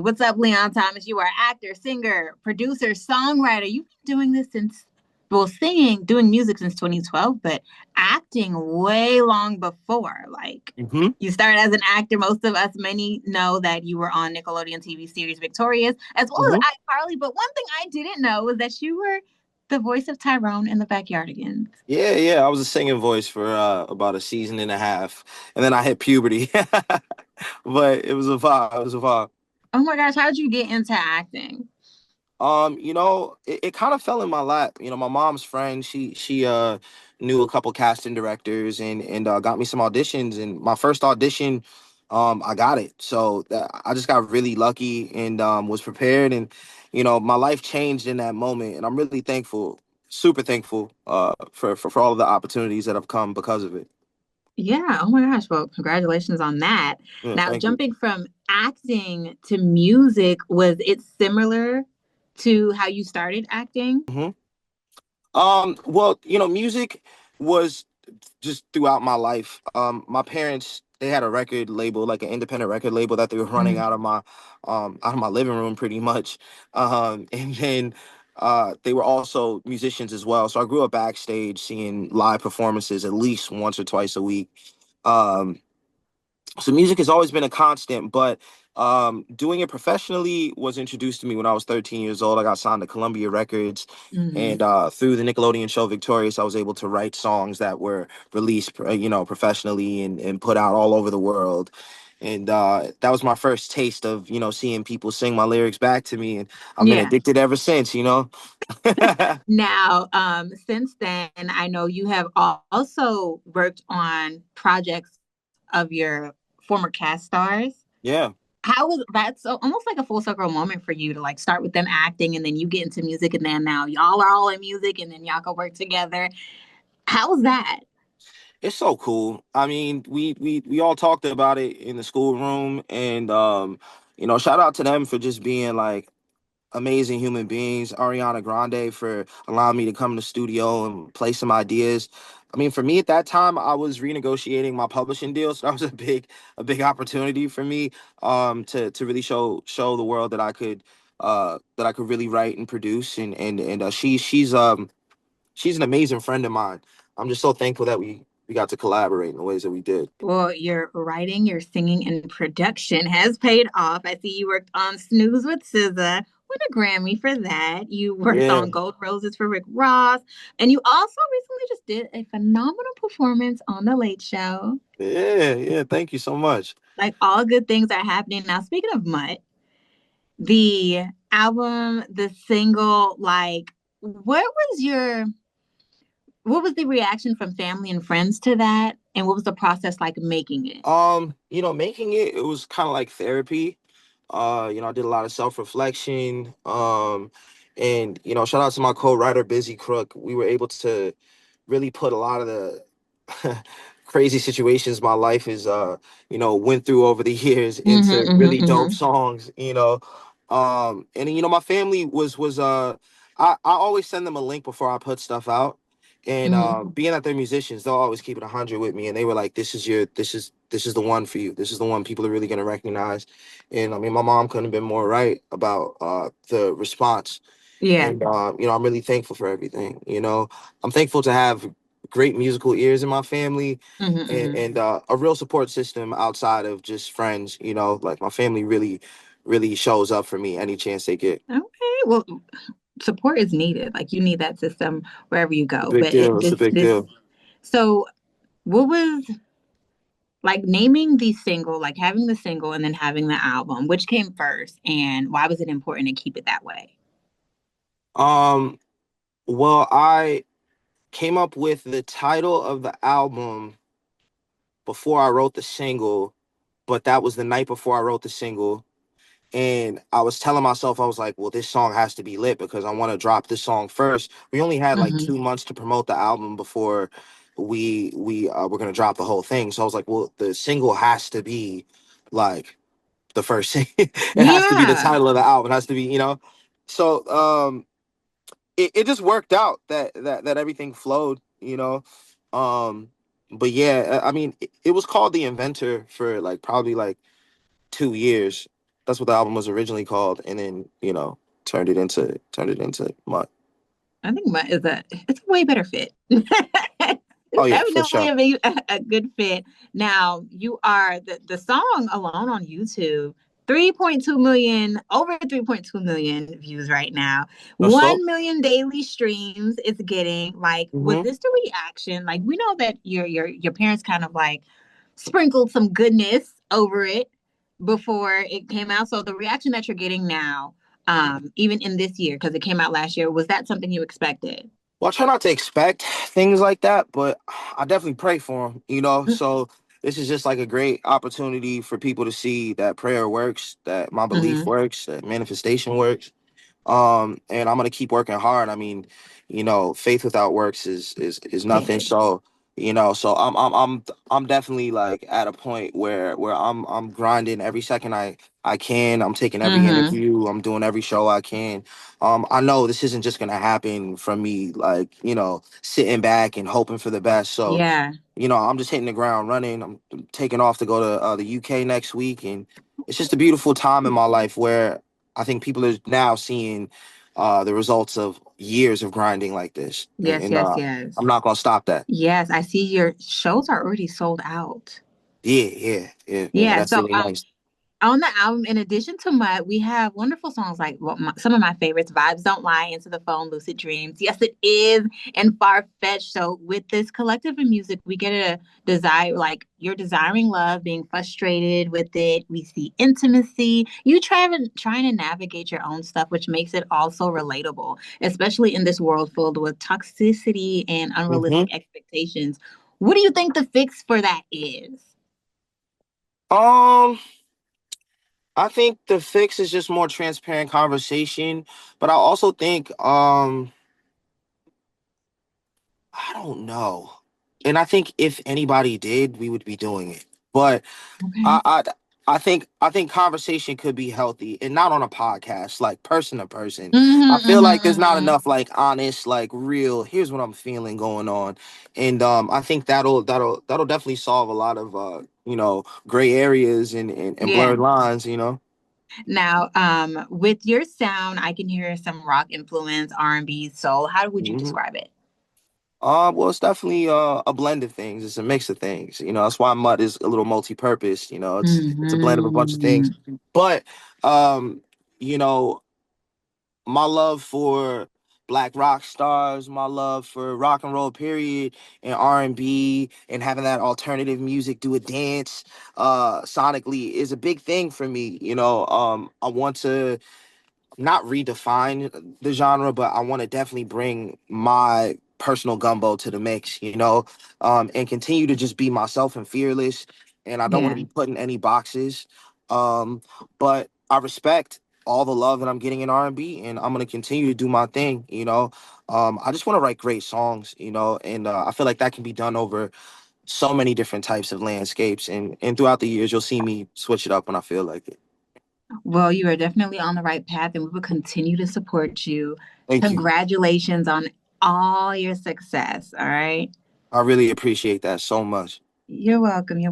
What's up, Leon Thomas? You are an actor, singer, producer, songwriter. You've been doing this since, well, singing, doing music since 2012, but acting way long before. Like, Hmm. you started as an actor. Most of us, many know that you were on Nickelodeon TV series Victorious, as well Hmm. as iCarly. But one thing I didn't know was that you were the voice of Tyrone in the Backyardigans. Yeah, yeah. I was a singing voice for about a season and a half, and then I hit puberty. But it was a vibe. It was a vibe. Oh my gosh, how'd you get into acting? It kind of fell in my lap. My mom's friend, she knew a couple casting directors and got me some auditions. And my first audition, I got it. So I just got really lucky and was prepared. And my life changed in that moment. And I'm really thankful, super thankful, for all of the opportunities that have come because of it. Yeah. Oh my gosh. Well, congratulations on that. Yeah, Now, thank you. jumping from acting to music, was it similar to how you started acting? Hmm. Well, music was just throughout my life. My parents, they had a record label, like an independent record label that they were running Mm, out of my living room pretty much. And then they were also musicians as well. So I grew up backstage seeing live performances at least once or twice a week. Um, so music has always been a constant, but doing it professionally was introduced to me when I was 13 years old. I got signed to Columbia Records, mhm. and through the Nickelodeon show Victorious, I was able to write songs that were released, professionally and put out all over the world. And that was my first taste of seeing people sing my lyrics back to me, and I've been Yeah. addicted ever since. Now, since then, I know you have also worked on projects of your former cast stars. Yeah. How was that? So almost like a full circle moment for you to like start with them acting and then you get into music and then now y'all are all in music and then y'all can work together. How was that? It's so cool. I mean, we all talked about it in the schoolroom, and shout out to them for just being like amazing human beings. Ariana Grande for allowing me to come in the studio and play some ideas. I mean, for me at that time, I was renegotiating my publishing deal, so that was a big opportunity for me to really show the world that I could really write and produce. And she's an amazing friend of mine. I'm just so thankful that we got to collaborate in the ways that we did. Well, your writing, your singing, and production has paid off. I see you worked on Snooze with SZA. Won a Grammy for that. You worked Yeah, on Gold Roses for Rick Ross. And you also recently just did a phenomenal performance on The Late Show. yeah, yeah. Thank you so much. Like all good things are happening. Now, speaking of Mutt, the album, the single, like, what was the reaction from family and friends to that? And what was the process like making it? Making it was kind of like therapy. I did a lot of self-reflection. And shout out to my co-writer Busy Crook. We were able to really put a lot of the crazy situations my life is went through over the years Mm-hmm, into mm-hmm, really dope mm-hmm. songs. And my family was I always send them a link before I put stuff out. And Mm-hmm. being that they're musicians, they'll always keep it 100 with me. And they were like, this is the one for you. This is the one people are really gonna recognize. And I mean, my mom couldn't have been more right about the response. Yeah. And I'm really thankful for everything. I'm thankful to have great musical ears in my family, Mm-hmm, mm-hmm. and a real support system outside of just friends. Like my family really, really shows up for me any chance they get. Okay. Well, support is needed. Like you need that system wherever you It's a go. big But deal. It's a big this deal. so what was like naming the single, like having the single and then having the album, which came first and why was it important to keep it that way? Um, well, I came up with the title of the album before I wrote the single, but that was the night before I wrote the single. And I was telling myself, I was like, well, this song has to be lit because I want to drop this song first. We only had like Mm-hmm. 2 months to promote the album before we were gonna drop the whole thing. So I was like, well, the single has to be like the first thing. It has to be the Yeah. title of the album. It has to be. So it just worked out that everything flowed. Um, but yeah, I mean, it was called The Inventor for like probably like 2 years. That's what the album was originally called, and then turned it into Mutt. I think Mutt is it's a way better fit. Oh It's yeah, for definitely sure. a good fit. Now you are the song alone on YouTube, 3.2 million, over 3.2 million views right now. That's dope. 1 million daily streams it's getting. Like, was Hmm. this the reaction? Like, we know that your parents kind of like sprinkled some goodness over it before it came out. So the reaction that you're getting now, even in this year, because it came out last year, was that something you expected? Well, I try not to expect things like that, but I definitely pray for them, you know? So this is just like a great opportunity for people to see that prayer works, that my belief Mm-hmm. works, that manifestation works. And I'm gonna keep working hard. I mean, faith without works is nothing. Dead. So, so I'm definitely like at a point where I'm grinding every second I can. I'm taking every Mm-hmm. interview. I'm doing every show I can. I know this isn't just gonna happen from me, like, sitting back and hoping for the best. So, Yeah. I'm just hitting the ground running. I'm taking off to go to the UK next week, and it's just a beautiful time in my life where I think people are now seeing the results of years of grinding like this, and, Yes, and yes, uh, yes. I'm not gonna stop that. Yes, I see your shows are already sold out. Yeah, yeah, yeah, yeah. Yeah. That's So really nice. on the album, in addition to Mud, we have wonderful songs like some of my favorites, Vibes Don't Lie, Into the Phone, Lucid Dreams. Yes, it is, and Far Fetched. So with this collective of music, we get a desire, like you're desiring love, being frustrated with it. We see intimacy. You trying to navigate your own stuff, which makes it also relatable, especially in this world filled with toxicity and Hmm. unrealistic expectations. What do you think the fix for that is? Um, I think the fix is just more transparent conversation, but I also think I don't know, and I think if anybody did, we would be doing it, but I, Okay. I I think conversation could be healthy and not on a podcast, like person to person. Mm-hmm, I feel like mm-hmm, there's not mm-hmm. enough like honest, like real, here's what I'm feeling going on. And I think that'll definitely solve a lot of gray areas and Yeah. blurred lines. Now, with your sound, I can hear some rock influence, R&B, soul. How would you Hmm. describe it? Well, it's definitely a blend of things. It's a mix of things. That's why Mud is a little multi-purpose. It's a blend of a bunch of things. Hmm. But you know, my love for black rock stars, my love for rock and roll period and R&B and having that alternative music do a dance sonically is a big thing for me. I want to not redefine the genre, but I want to definitely bring my personal gumbo to the mix, and continue to just be myself and fearless. And I don't want to Yeah. be put in any boxes. Um, but I respect all the love that I'm getting in R&B, and I'm gonna continue to do my thing. I just want to write great songs, and I feel like that can be done over so many different types of landscapes. And throughout the years, you'll see me switch it up when I feel like it. Well, you are definitely on the right path, and we will continue to support you. Thank you. Congratulations on all your success. All right. I really appreciate that so much. You're welcome. You're